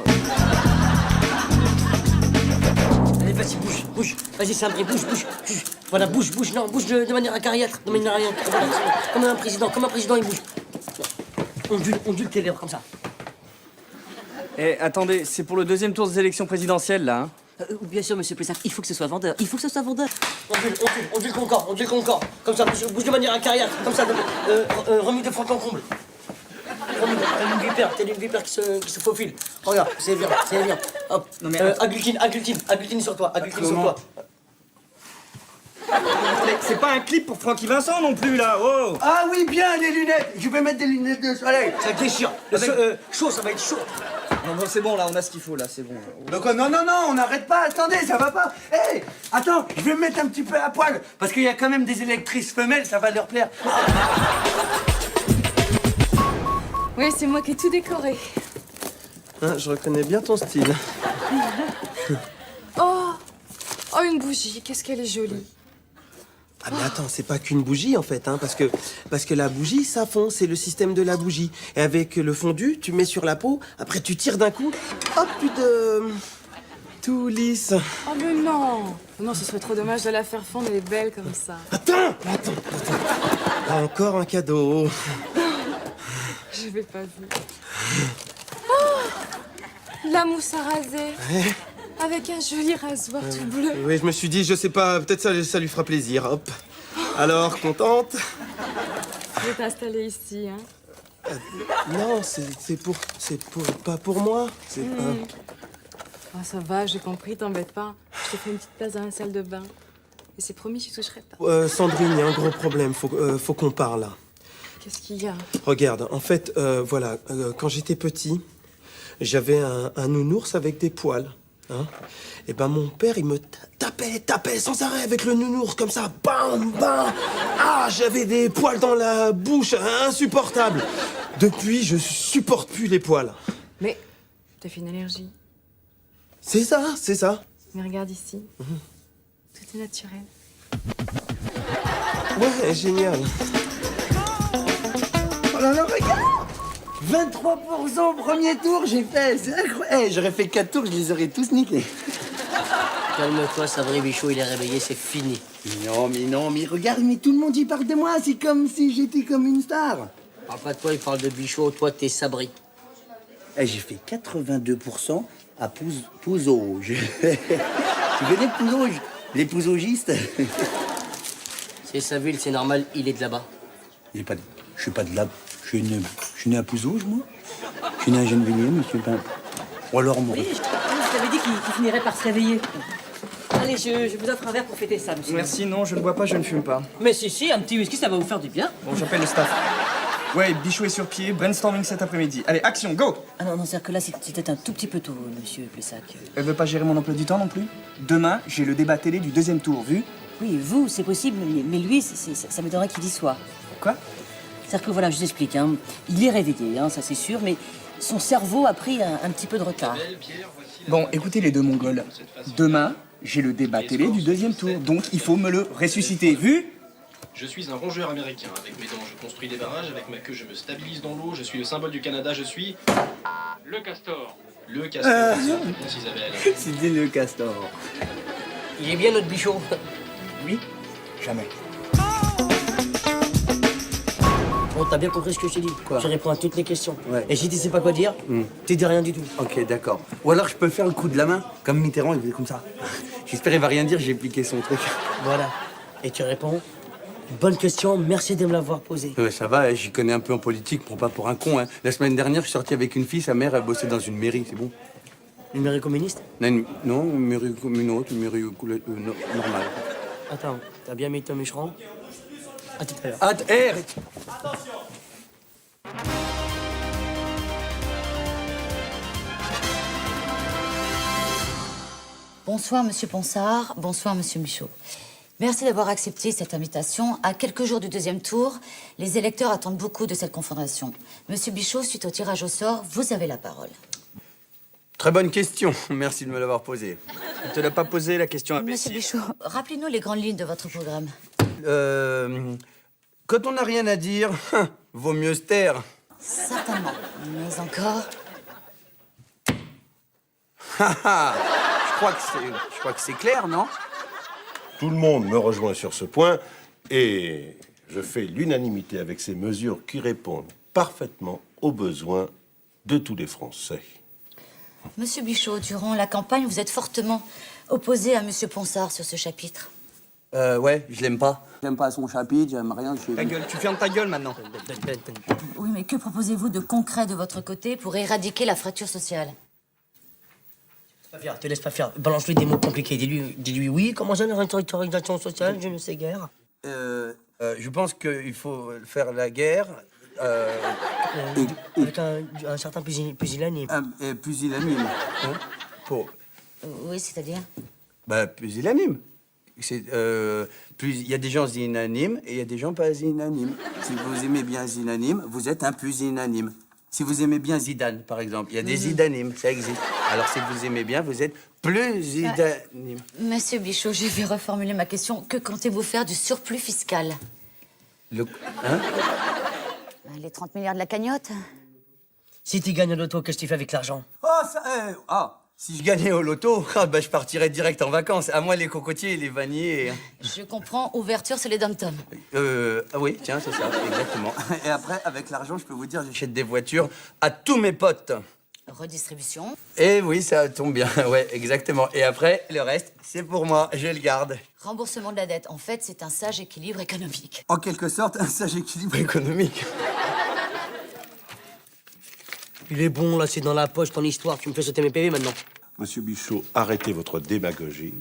Allez, vas-y, bouge. Vas-y, Sabri, bouge. Voilà, bouge, non, bouge de manière acariâtre, de manière comme un président, il bouge. Ondule tes lèvres, comme ça. Eh, attendez, c'est pour le deuxième tour des élections présidentielles là, hein? Bien sûr, monsieur Plessac, il faut que ce soit vendeur. Ondule ton corps. Comme ça, bouge de manière acariâtre, comme ça, remis de fond en comble. Telle une vipère qui se faufile. Regarde, c'est bien. Hop. Non, mais agglutine sur toi, C'est pas un clip pour Francky Vincent non plus là, oh! Ah oui, bien, les lunettes. Je vais mettre des lunettes de soleil. Ça déchire. Chaud, ça va être chaud. Non, c'est bon là, on a ce qu'il faut là, c'est bon. Donc non, on n'arrête pas, attendez, ça va pas. Hé, attends, je vais me mettre un petit peu à poil, parce qu'il y a quand même des électrices femelles, ça va leur plaire. Oui, c'est moi qui ai tout décoré. Hein, je reconnais bien ton style. Oh, une bougie, qu'est-ce qu'elle est jolie. Ah mais attends, c'est pas qu'une bougie en fait, hein, parce que la bougie, ça fond, c'est le système de la bougie. Et avec le fondu, tu mets sur la peau, après tu tires d'un coup, hop, tout lisse. Oh mais non, ce serait trop dommage de la faire fondre, elle est belle comme ça. Attends. Encore un cadeau. Je vais pas dire. Oh, la mousse à raser. Ouais. Avec un joli rasoir tout bleu. Oui, je me suis dit, je sais pas, peut-être ça lui fera plaisir, hop. Alors, contente? Je vais t'installer ici, hein. Non, pas pour moi. C'est pas... Oh, ça va, j'ai compris, t'embête pas. Je t'ai fait une petite place dans la salle de bain. Et c'est promis, je toucherai pas. Sandrine, il y a un gros problème, faut qu'on parle, là. Qu'est-ce qu'il y a? Regarde, en fait, voilà, quand j'étais petit, j'avais un nounours avec des poils. Hein? Et ben mon père, il me tapait sans arrêt avec le nounours, comme ça, bam. Ah, j'avais des poils dans la bouche, insupportable. Depuis, je supporte plus les poils. Mais t'as fait une allergie. C'est ça. Mais regarde ici. Tout est naturel. Ouais, génial. Oh là là, regarde! 23% au premier tour, j'ai fait, c'est incroyable. Eh, j'aurais fait 4 tours, je les aurais tous niqués. Calme-toi, Sabri Bichot, il est réveillé, c'est fini. Non, mais regarde, mais tout le monde y parle de moi, c'est comme si j'étais comme une star. Parle pas de toi, il parle de Bichot, toi t'es Sabri. Eh, j'ai fait 82% à Pouzauge. Tu connais Pouzauge? Les Pouzaugistes? C'est sa ville, c'est normal, il est de là-bas. Je suis pas de là. Je suis né à Pouzauge, moi. Je suis né à Gennevilliers, monsieur. Ou alors, moi. Oui, je t'avais dit qu'il finirait par se réveiller. Allez, je vous offre un verre pour fêter ça, monsieur. Merci, non, je ne bois pas, je ne fume pas. Mais si, un petit whisky, ça va vous faire du bien. Bon, j'appelle le staff. Ouais, Bichot est sur pied, brainstorming cet après-midi. Allez, action, go! Ah non, c'est-à-dire que là, c'était un tout petit peu tôt, monsieur Plessac. Elle veut pas gérer mon emploi du temps non plus? Demain, j'ai le débat télé du deuxième tour, vu? Oui, vous, c'est possible, mais lui, ça m'étonnerait qu'il y soit. Quoi? C'est-à-dire que voilà, je vous explique, hein. Il est réveillé, hein, ça c'est sûr, mais son cerveau a pris un petit peu de retard. Bon, écoutez les deux Mongols. Demain, j'ai le débat télé du deuxième tour, donc il faut me le ressusciter, vu? Je suis un rongeur américain. Avec mes dents, je construis des barrages. Avec ma queue, je me stabilise dans l'eau. Je suis le symbole du Canada. Je suis... le castor. Le castor, réponse Isabelle. C'était le castor. Il est bien notre Bichot. Oui? Jamais. Bon, t'as bien compris ce que je t'ai dit. Quoi? Je réponds à toutes les questions. Ouais. Et si tu sais pas quoi dire, tu dis rien du tout. Ok, d'accord. Ou alors je peux faire le coup de la main, comme Mitterrand, il faisait comme ça. J'espère qu'il va rien dire, j'ai piqué son truc. Voilà. Et tu réponds, bonne question, merci de me l'avoir posée. Ouais, ça va, j'y connais un peu en politique, prends pas pour un con. Hein. La semaine dernière, je suis sorti avec une fille, sa mère, elle bossait dans une mairie, c'est bon. Une mairie communiste? Non, une mairie comme une autre, une mairie normale. Attends, t'as bien mis ton mûcheron? À tout à l'heure. Attention! Bonsoir, Monsieur Ponsard. Bonsoir, Monsieur Michaud. Merci d'avoir accepté cette invitation. À quelques jours du deuxième tour, les électeurs attendent beaucoup de cette confrontation. Monsieur Bichot, suite au tirage au sort, vous avez la parole. Très bonne question. Merci de me l'avoir posée. Ne te l'as pas posé la question Monsieur imbécile. Bichot, rappelez-nous les grandes lignes de votre programme. Quand on n'a rien à dire, vaut mieux se taire. Certainement. Mais encore... Je crois que c'est clair, non? Tout le monde me rejoint sur ce point et je fais l'unanimité avec ces mesures qui répondent parfaitement aux besoins de tous les Français. Monsieur Bichot, durant la campagne, vous êtes fortement opposé à Monsieur Ponsard sur ce chapitre. Ouais, je l'aime pas. J'aime pas son chapitre, j'aime rien de chez Ta lui. gueule, tu fermes ta gueule maintenant. Oui, mais que proposez-vous de concret de votre côté pour éradiquer la fracture sociale? Te laisse pas faire. Balance-lui des mots compliqués. Dis-lui oui, comment ça, la rétoricalisation sociale, je ne sais guère. Je pense qu'il faut faire la guerre. Avec un certain pusillanime. Pusillanime. Hein? Pour. Oui, c'est-à-dire? Bah, pusillanime. Il y a des gens unanimes et il y a des gens pas unanimes. Si vous aimez bien Zinanime, vous êtes un pusillanime. Si vous aimez bien Zidane, par exemple, il y a des Zidanimes, ça existe. Alors si vous aimez bien, vous êtes plus Zidanime. Monsieur Bichot, je vais reformuler ma question. Que comptez-vous faire du surplus fiscal? Hein? Les 30 milliards de la cagnotte? Si tu gagnes au loto, qu'est-ce que tu fais avec l'argent? Si je gagnais au loto, je partirais direct en vacances. À moi, les cocotiers, les vanniers. Je comprends, ouverture, c'est les dom-toms. Oui, tiens, c'est ça, exactement. Et après, avec l'argent, je peux vous dire, j'achète des voitures à tous mes potes. Redistribution. Et oui, ça tombe bien, ouais, exactement. Et après, le reste, c'est pour moi, je le garde. Remboursement de la dette. En fait, c'est un sage équilibre économique. En quelque sorte, un sage équilibre économique. Il est bon, là, c'est dans la poche, ton histoire. Tu me fais sauter mes PV maintenant. Monsieur Bichot, arrêtez votre démagogie.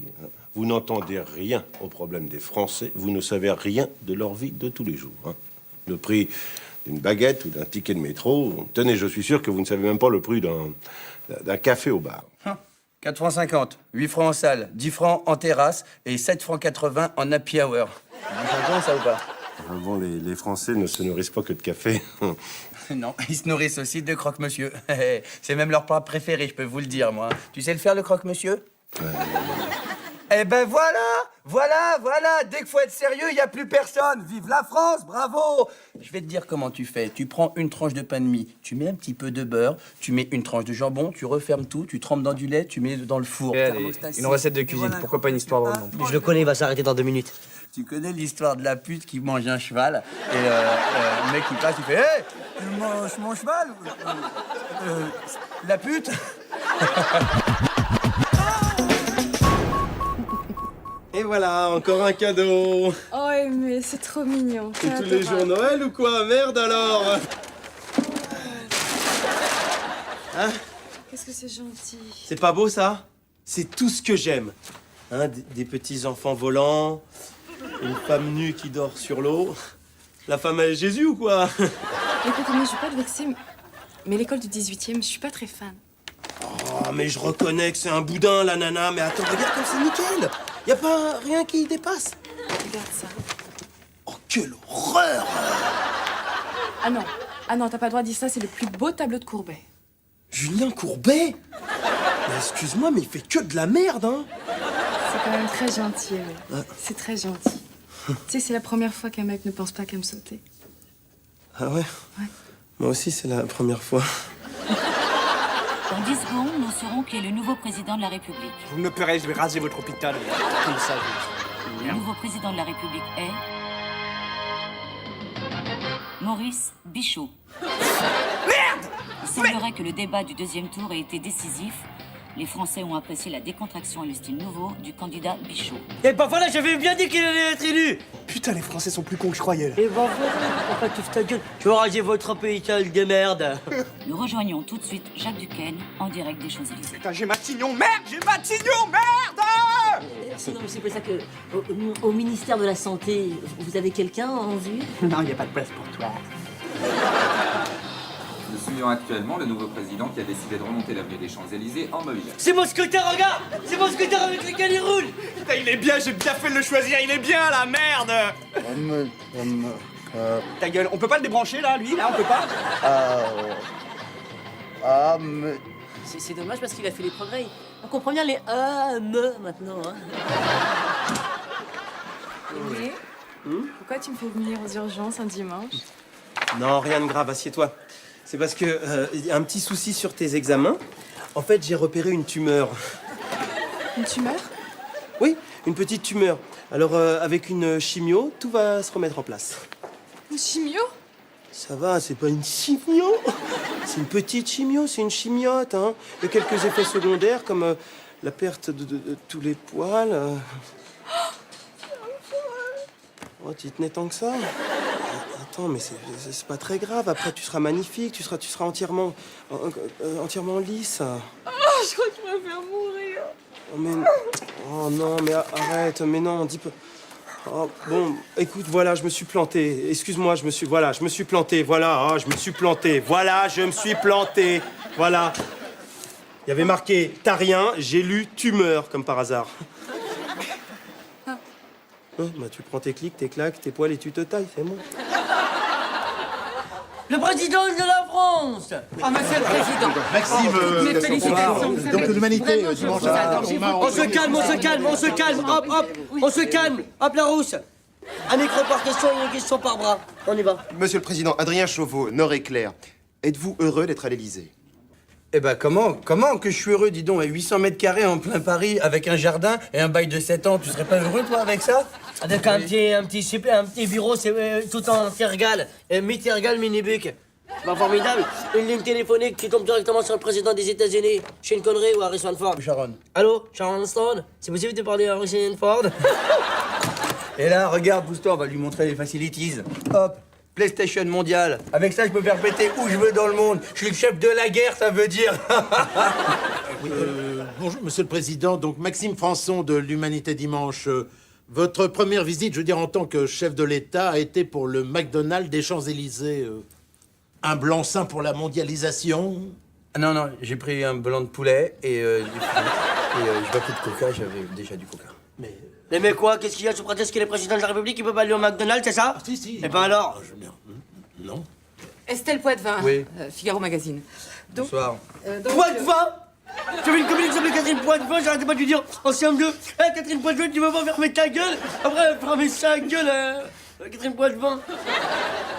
Vous n'entendez rien aux problèmes des Français. Vous ne savez rien de leur vie de tous les jours. Le prix d'une baguette ou d'un ticket de métro. Tenez, je suis sûr que vous ne savez même pas le prix d'un café au bar. 4 francs 50, 8 francs en salle, 10 francs en terrasse et 7 francs 80 en happy hour. Vous comprenez ça ou pas? Bon, les Français ne se nourrissent pas que de café. Non, ils se nourrissent aussi de croque-monsieur. C'est même leur plat préféré, je peux vous le dire, moi. Tu sais le faire, le croque-monsieur? Eh ben voilà. Dès qu'il faut être sérieux, il n'y a plus personne. Vive la France, bravo. Je vais te dire comment tu fais. Tu prends une tranche de pain de mie, tu mets un petit peu de beurre, tu mets une tranche de jambon, tu refermes tout, tu trempes dans du lait, tu mets dans le four. Allez, une recette de cuisine, pourquoi pas une histoire drôle non plus. Je le connais, il va s'arrêter dans 2 minutes. Tu connais l'histoire de la pute qui mange un cheval et le mec qui passe, il fait « Hé, tu manges mon cheval La pute ?» Et voilà, encore un cadeau. Oh, mais c'est trop mignon. C'est tous les jours Noël ou quoi? Merde alors. Hein? Qu'est-ce que c'est gentil. C'est pas beau ça? C'est tout ce que j'aime. Hein, des petits enfants volants, une femme nue qui dort sur l'eau. La femme à Jésus ou quoi? Écoute, moi, je vais pas te vexer, mais l'école du 18e, je suis pas très fan. Oh, mais je reconnais que c'est un boudin, la nana. Mais attends, regarde comme c'est nickel. Y a pas rien qui dépasse. Regarde ça. Oh, quelle horreur! Ah non, t'as pas le droit de dire ça, c'est le plus beau tableau de Courbet. Julien Courbet? Mais excuse-moi, mais il fait que de la merde, hein? C'est quand même très gentil, ouais. C'est très gentil. Tu sais, c'est la première fois qu'un mec ne pense pas qu'à me sauter. Ah ouais? Ouais. Moi aussi, c'est la première fois. Dans 10 secondes, nous saurons qui est le nouveau président de la République. Vous me pleurez, je vais raser votre hôpital. Comme ça, Le nouveau président de la République est... Maurice Bichot. Merde! Il semblerait que le débat du deuxième tour ait été décisif. Les Français ont apprécié la décontraction et le style nouveau du candidat Bichot. Et ben voilà, j'avais bien dit qu'il allait être élu. Putain, les Français sont plus cons que je croyais. Et ben voilà, enfin, tu ta gueule. Tu vas raser votre hôpital de merde. Nous rejoignons tout de suite Jacques Duquesne en direct des Champs-Élysées. Putain, j'ai Matignon, merde! J'ai Matignon, merde! Non, mais c'est pour ça que au ministère de la Santé, vous avez quelqu'un en vue? Non, il n'y a pas de place pour toi. Nous suivons actuellement le nouveau président qui a décidé de remonter l'avenue des Champs-Élysées en mobilette. C'est mon scooter, regarde! C'est mon scooter avec lequel il roule! Putain, il est bien, j'ai bien fait de le choisir, il est bien, la merde. Ta gueule, on peut pas le débrancher, là, lui, là, on peut pas? C'est dommage parce qu'il a fait les progrès. On comprend bien les maintenant. Hein. Aimé, pourquoi tu me fais venir aux urgences un dimanche? Non, rien de grave, assieds-toi. C'est parce que y a un petit souci sur tes examens. En fait, j'ai repéré une tumeur. Une tumeur? Oui, une petite tumeur. Alors, avec une chimio, tout va se remettre en place. Une chimio? Ça va, c'est pas une chimio. C'est une petite chimio, c'est une chimiote. Hein. Il y a quelques effets secondaires comme la perte de tous les poils. Oh, tu tenais tant que ça? Attends, mais c'est pas très grave. Après, tu seras magnifique, tu seras entièrement lisse. Je crois que je vais me faire mourir. Oh, mais... oh non, mais arrête, mais non, dis pas... Oh, bon, écoute, voilà, je me suis planté. Excuse-moi, je me suis planté, voilà, oh, je me suis planté. Voilà, je me suis planté. Voilà. Il y avait marqué « T'as rien », j'ai lu « tumeur », comme par hasard. Hein, bah, tu prends tes clics, tes claques, tes poils et tu te tailles, c'est bon. Le président de la France! Ah, monsieur le président! Maxime, félicitations. donc l'humanité, dimanche On se calme, on se calme, hop la rousse! Un micro par question et une question par bras. On y va. Monsieur le Président, Adrien Chauveau, Nord-Éclair, êtes-vous heureux d'être à l'Élysée? Eh ben comment que je suis heureux, dis donc, à 800 mètres carrés en plein Paris, avec un jardin et un bail de 7 ans, tu serais pas heureux toi avec ça? Avec un petit bureau, c'est tout en tergal, mi-tergal, mini-buc. C'est pas formidable? Une ligne téléphonique qui tombe directement sur le président des États-Unis. Sean Connery ou Harrison Ford? Sharon. Allô, Sharon Stone? C'est possible de parler à Harrison Ford? Et là, regarde, pousse-toi, on va lui montrer les facilities. Hop, PlayStation mondiale. Avec ça, je peux faire péter où je veux dans le monde. Je suis le chef de la guerre, ça veut dire. Oui, bonjour, Monsieur le Président. Donc, Maxime Françon de l'Humanité Dimanche. Votre première visite, je veux dire, en tant que chef de l'État, a été pour le McDonald's des Champs-Élysées. Un blanc-seing pour la mondialisation? Non, non, j'ai pris un blanc de poulet et j'ai pas pris de coca, j'avais déjà du coca. Mais quoi? Qu'est-ce qu'il y a sous prétexte qu'il est président de la République, il peut pas aller au McDonald's, c'est ça? Si. Et ben alors? Non. Estelle Poitvin, Oui. Figaro Magazine. Donc, Bonsoir. Poitvin? Tu as vu une comédie qui s'appelle Catherine Poitvin, j'arrêtais pas de lui dire en CM2, hey, Catherine Poitvin, tu vas pas fermer ta gueule? Après, elle ferme sa gueule, Catherine Poitvin.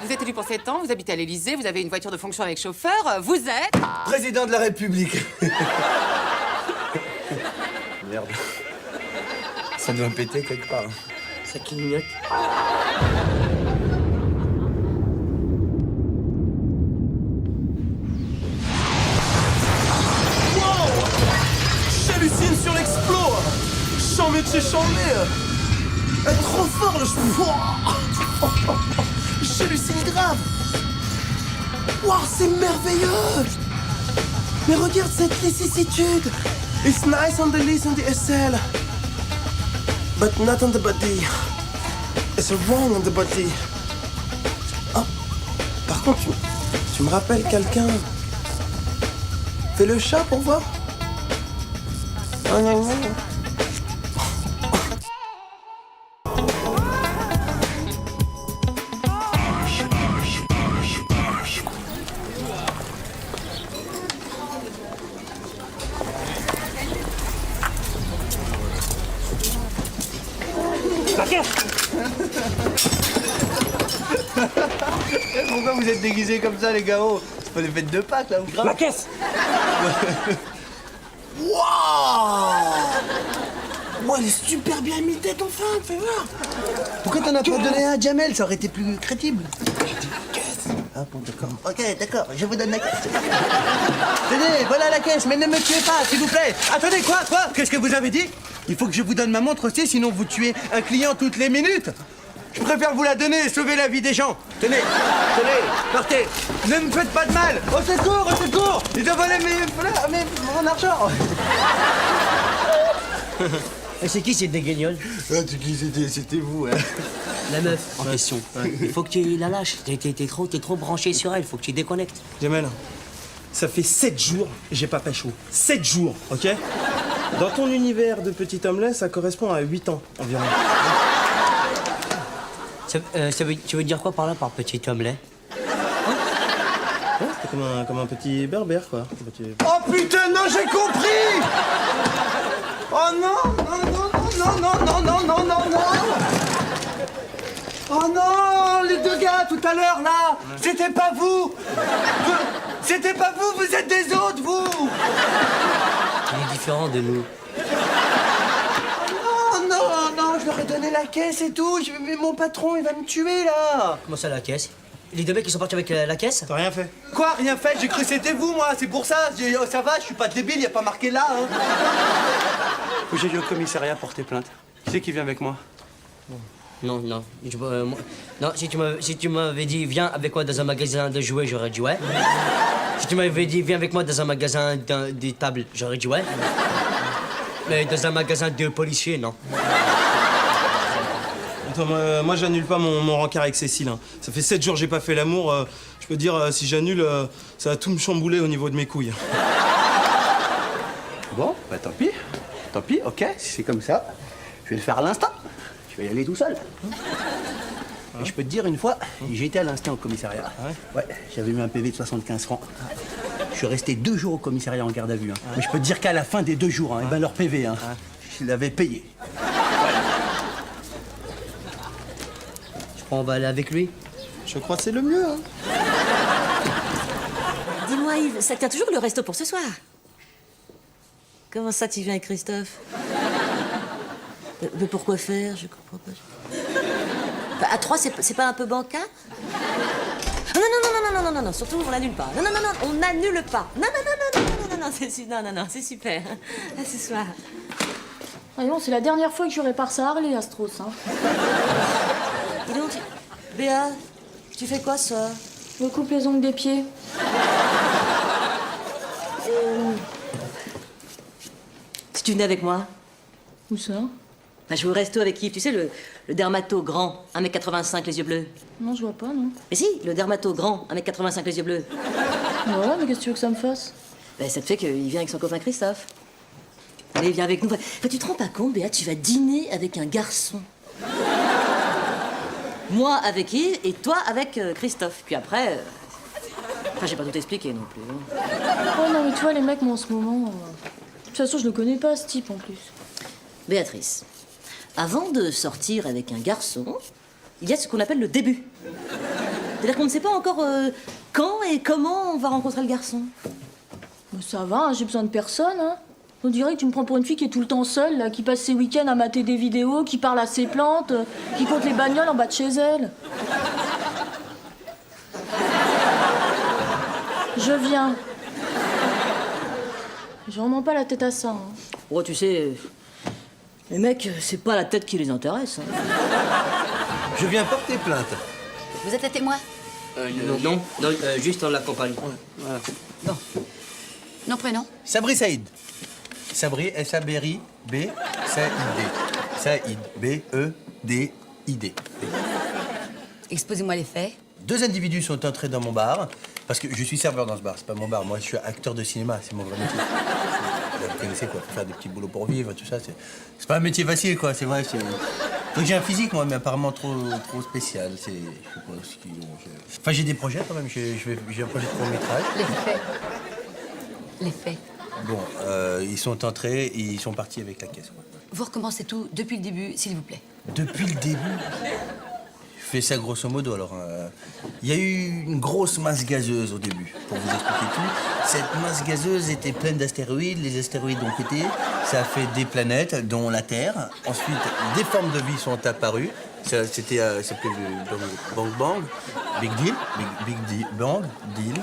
Vous êtes élu pour 7 ans, vous habitez à l'Élysée, vous avez une voiture de fonction avec chauffeur, vous êtes... Président de la République. Merde. Ça doit péter quelque part. Ça clignote. J'hallucine sur l'explos. Chambé de chez Chambé. Trop fort le j'hallucine grave. Wow, c'est merveilleux. Mais regarde cette vicissitude. It's nice on the list and the SL, but not on the body. It's wrong on the body. Oh, par contre, tu me rappelles quelqu'un. Fais le chat pour voir. Oh, non, non. Pourquoi vous êtes déguisés comme ça, les gars? C'est pas les fêtes de Pâques, là, ou grave? La caisse! Waouh! Elle est super bien imitée, ton femme, fais voir! Pourquoi t'en as pas donné un à Jamel? Ça aurait été plus crédible. Ah bon, d'accord. Ok, d'accord, je vous donne la caisse. Tenez, voilà la caisse, mais ne me tuez pas, s'il vous plaît. Attendez, quoi? Qu'est-ce que vous avez dit? Il faut que je vous donne ma montre aussi, sinon vous tuez un client toutes les minutes. Je préfère vous la donner et sauver la vie des gens. Tenez, partez. Ne me faites pas de mal. Au secours. Ils ont volé mon argent. Et c'est qui cette déguignole? C'était vous, hein. La meuf en question. Il faut que tu la lâches. T'es trop branché sur elle, faut que tu déconnectes. Jamel, ça fait 7 jours et j'ai pas pécho. 7 jours, ok? Dans ton univers de petit homme laid, ça correspond à 8 ans environ. Tu veux dire quoi par là, par petit homme laid? Ouais, c'était comme un petit berbère, quoi. Oh putain, non, j'ai compris! Oh non, non, non, non, non, non, non, non, non! Oh non, les deux gars tout à l'heure là, c'était pas vous! C'était pas vous, vous êtes des autres, vous! Il est différent de nous. Non, non, non, je leur ai donné la caisse et tout, mais mon patron il va me tuer là! Comment ça, la caisse? Les deux mecs qui sont partis avec la caisse? T'as rien fait? Quoi, rien fait? J'ai cru que c'était vous, moi, c'est pour ça. Oh, ça va, je suis pas débile, y a pas marqué là, hein. J'ai dû au commissariat porter plainte. Qui c'est qui vient avec moi? Non. Non, si tu m'avais dit viens avec moi dans un magasin de jouets, j'aurais dit ouais. Si tu m'avais dit viens avec moi dans un magasin des tables, j'aurais dit ouais. Mais dans un magasin de policiers, non. Attends, moi j'annule pas mon rencard avec Cécile. Hein. Ça fait 7 jours que j'ai pas fait l'amour. Je peux dire, si j'annule, ça va tout me chambouler au niveau de mes couilles. Bon, bah tant pis. Tant pis, ok, si c'est comme ça, je vais le faire à l'instant. Je vais y aller tout seul. Et je peux te dire, une fois, j'ai été à l'instant au commissariat. Ouais, j'avais eu un PV de 75 francs. Je suis resté 2 jours au commissariat en garde à vue. Hein. Mais je peux te dire qu'à la fin des 2 jours, eh ben leur PV, je l'avais payé. Je crois qu'on va aller avec lui. Je crois que c'est le mieux. Hein. Dis-moi, Yves, ça tient toujours le resto pour ce soir? Comment ça, tu viens avec Christophe? Mais pourquoi faire? Je comprends pas. Enfin, à 3, c'est pas un peu bancal? Non, surtout on n'annule pas. Non, on n'annule pas. Non, c'est super. À ce soir. Voyons, c'est la dernière fois que je répare ça à Harley, Astros. Hein. Dis donc, Béa, tu fais quoi, ça? Je me coupe les ongles des pieds. Si tu venais avec moi? Où ça? Bah, je vais au resto avec Yves, tu sais, le dermato grand, 1m85, les yeux bleus. Non, je vois pas, non. Mais si, le dermato grand, 1m85, les yeux bleus. Ouais, mais qu'est-ce que tu veux que ça me fasse? Bah, ça te fait qu'il vient avec son copain Christophe. Allez, viens avec nous. Enfin, tu te rends pas compte, Béa, tu vas dîner avec un garçon. Moi avec Yves et toi avec Christophe. Puis après... Enfin, j'ai pas tout expliqué non plus. Hein. Oh non, mais tu vois, les mecs, moi, en ce moment... De toute façon, je le connais pas, ce type, en plus. Béatrice, avant de sortir avec un garçon, il y a ce qu'on appelle le début. C'est-à-dire qu'on ne sait pas encore quand et comment on va rencontrer le garçon. Bah, ça va, hein, j'ai besoin de personne, hein. On dirait que tu me prends pour une fille qui est tout le temps seule, là, qui passe ses week-ends à mater des vidéos, qui parle à ses plantes, qui compte les bagnoles en bas de chez elle. Je viens. J'ai vraiment pas la tête à ça. Hein. Oh, tu sais, les mecs, c'est pas la tête qui les intéresse. Hein. Je viens porter plainte. Vous êtes la témoin? Non, juste on l'accompagne. Voilà. Bon. Non, prénom? Sabri Saïd. Sabri, S-A-B-R-I-B, Saïd. Saïd, B-E-D-I-D. Exposez-moi les faits. 2 individus sont entrés dans mon bar, parce que je suis serveur dans ce bar, c'est pas mon bar. Moi, je suis acteur de cinéma, c'est mon vrai métier. Vous connaissez quoi, faut faire des petits boulots pour vivre, tout ça. C'est pas un métier facile, quoi, c'est vrai. Donc j'ai un physique, moi, mais apparemment trop spécial. Je sais pas ce qu'ils ont. Enfin, j'ai des projets quand même. J'ai un projet de court-métrage. Les faits. Bon, ils sont entrés et ils sont partis avec la caisse. Quoi. Vous recommencez tout depuis le début, s'il vous plaît. Depuis le début? Je fais ça grosso modo, alors. Il y a eu une grosse masse gazeuse au début, pour vous expliquer tout. Cette masse gazeuse était pleine d'astéroïdes. Les astéroïdes ont pété. Ça a fait des planètes, dont la Terre. Ensuite, des formes de vie sont apparues. Ça s'appelait Bang Bang, Big Deal, Big Deal, Bang Deal.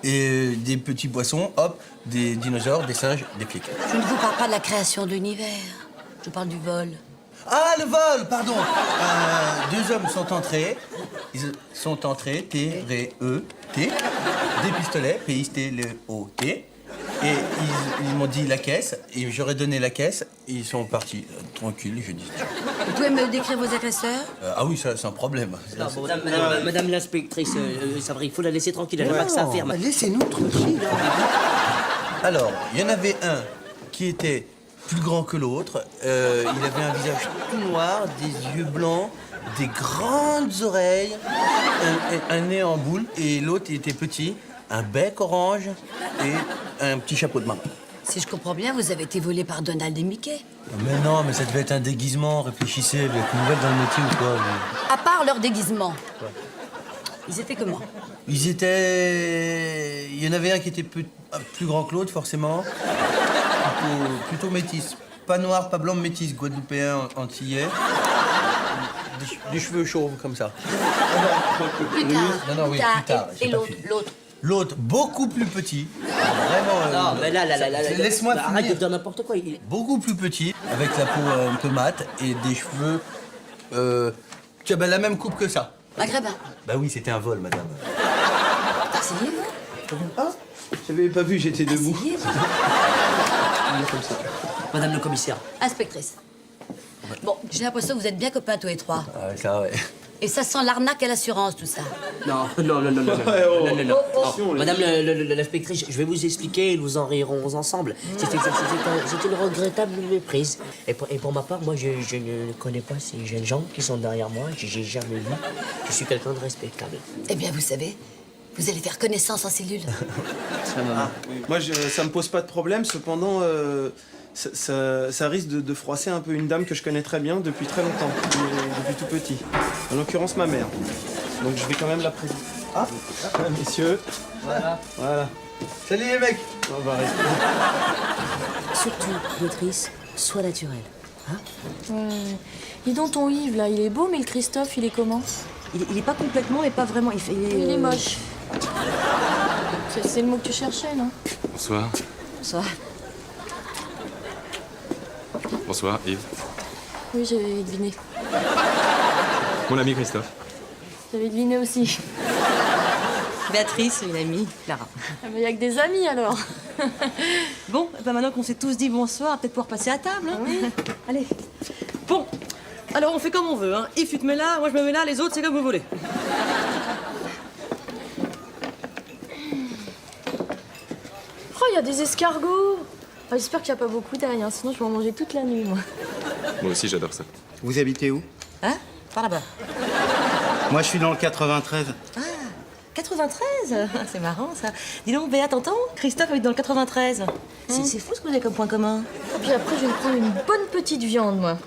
Et des petits poissons, hop, des dinosaures, des singes, des flics. Je ne vous parle pas de la création de l'univers. Je parle du vol. Ah, le vol, pardon. 2 hommes sont entrés. Ils sont entrés, T-R-E-T. Des pistolets, P-I-S-T-L-O-T. Et ils m'ont dit la caisse, et j'aurais donné la caisse, et ils sont partis. Tranquille, je dis. Vous pouvez me décrire vos agresseurs? Ah oui, ça, c'est un problème. Non, bon, madame l'inspectrice, Savary, il faut la laisser tranquille, elle n'a Ouais, pas que ça à non, faire. laissez-nous tranquille. Alors, il y en avait un qui était plus grand que l'autre. Il avait un visage tout noir, des yeux blancs, des grandes oreilles, un nez en boule. Et l'autre, il était petit, un bec orange et un petit chapeau de main. Si je comprends bien, vous avez été volé par Donald et Mickey. Mais non, mais ça devait être un déguisement. Réfléchissez, vous êtes nouvelle dans le métier ou quoi À part leur déguisement. Ils étaient comment? Ils étaient... Il y en avait un qui était plus grand que l'autre, forcément. Plutôt métis. Pas noir, pas blanc, métis. Guadeloupéen, antillais. Des cheveux chauves, comme ça. Plus tard. Non, oui, plus tard. Et l'autre? L'autre, beaucoup plus petit. Vraiment... Non, mais là, laisse-moi finir. arrête de dire n'importe quoi. Beaucoup plus petit, avec la peau un peu mate et des cheveux... tu as la même coupe que ça. Maghrébin. Bah oui, c'était un vol, madame. Asseyez-vous. Ah, j'avais pas vu, j'étais debout. Comme ça. Madame le commissaire. Inspectrice. Bon, j'ai l'impression que vous êtes bien copains tous les trois. Ah ouais, ça, ouais. Et ça sent l'arnaque à l'assurance, tout ça. Non. Madame l'inspectrice, je vais vous expliquer et nous en rirons ensemble. C'était une regrettable méprise. Et pour ma part, moi, je ne connais pas ces jeunes gens qui sont derrière moi. J'ai jamais vu. Je suis quelqu'un de respectable. Eh bien, vous savez, vous allez faire connaissance en cellule. Moi, ça me pose pas de problème. Cependant, ça risque de froisser un peu une dame que je connais très bien depuis très longtemps, depuis tout petit. En l'occurrence, ma mère. Donc, je vais quand même la présenter. Ah, messieurs. Voilà. Salut les mecs. On va rester. Surtout, Béatrice, sois naturelle. Hein? Ouais. Dis donc ton Yves, là, il est beau, mais le Christophe, il est comment? Il est pas complètement, mais pas vraiment. Il est moche. C'est le mot que tu cherchais, non? Bonsoir. Bonsoir. Bonsoir, Yves. Oui, j'avais deviné. Mon ami Christophe. J'avais deviné aussi. Béatrice, une amie, Clara. Ah, mais il y a que des amis, alors. Bon, ben maintenant qu'on s'est tous dit bonsoir, on va peut-être pouvoir passer à table. Hein? Oui. Allez. Bon, alors on fait comme on veut. Hein. Yves, tu te mets là, moi je me mets là, les autres, c'est comme vous voulez. Oh, il y a des escargots. Ah, j'espère qu'il n'y a pas beaucoup d'ail, hein, sinon je vais en manger toute la nuit, moi. Moi aussi, j'adore ça. Vous habitez où? Hein? Par là-bas. Moi, je suis dans le 93. Ah, 93. C'est marrant, ça. Dis donc, Béa, t'entends? Christophe habite dans le 93. C'est fou ce que vous avez comme point commun. Et puis après, je vais me prendre une bonne petite viande, moi.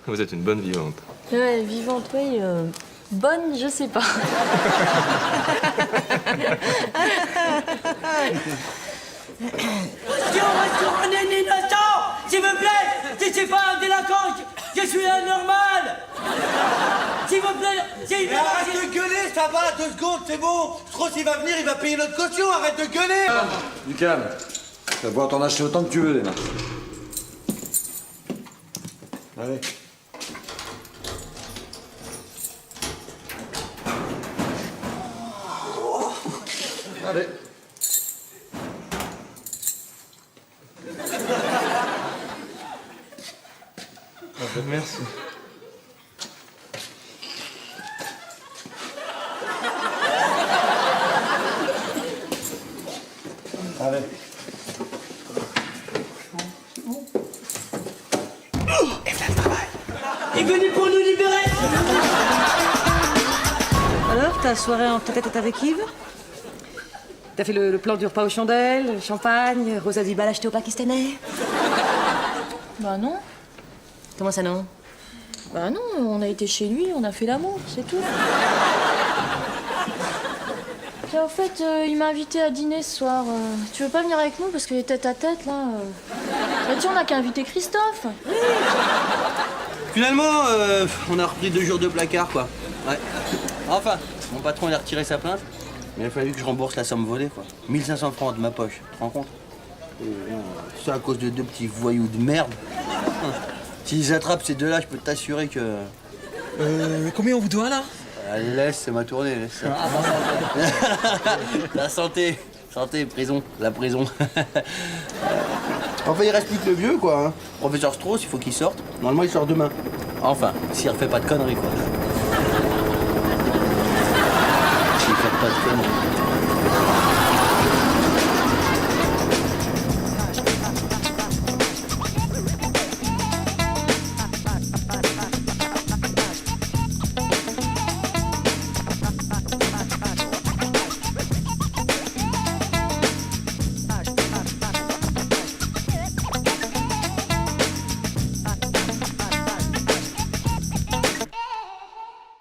Vous êtes une bonne vivante. Ouais, vivante, oui. Bonne, je sais pas. On est un innocent, s'il vous plaît. Je suis pas un délinquant, je suis un normal. S'il vous plaît, Mais arrête de gueuler, ça va, 2 secondes, c'est bon. Strauss, il va venir, il va payer notre caution, arrête de gueuler. Du calme. Tu vas pouvoir t'en acheter autant que tu veux, Léna. Allez. Allez. Merci. Allez. Il est venu pour nous libérer. Alors, ta soirée en tête-à-tête avec Yves? T'as fait le plan du repas aux chandelles, le champagne, Rosa du bal acheté au Pakistanais? Bah non. Comment ça, non? Bah non, on a été chez lui, on a fait l'amour, c'est tout. Puis en fait, il m'a invité à dîner ce soir. Tu veux pas venir avec nous parce que les tête-à-tête, là... Bah tiens, on a qu'à inviter Christophe. Finalement, on a repris 2 jours de placard, quoi. Ouais. Enfin, mon patron, il a retiré sa plainte. Mais il a fallu que je rembourse la somme volée, quoi. 1500 francs de ma poche, tu te rends compte? C'est à cause de 2 petits voyous de merde. S'ils attrapent ces 2-là, je peux t'assurer que... Combien on vous doit, là? Laisse, c'est ma tournée, laisse ça. La santé. Santé, prison, la prison. Enfin, il reste plus que le vieux, quoi. Hein. Professeur Strauss, il faut qu'il sorte. Normalement, il sort demain. Enfin, s'il refait pas de conneries, quoi. S'il fait pas de conneries.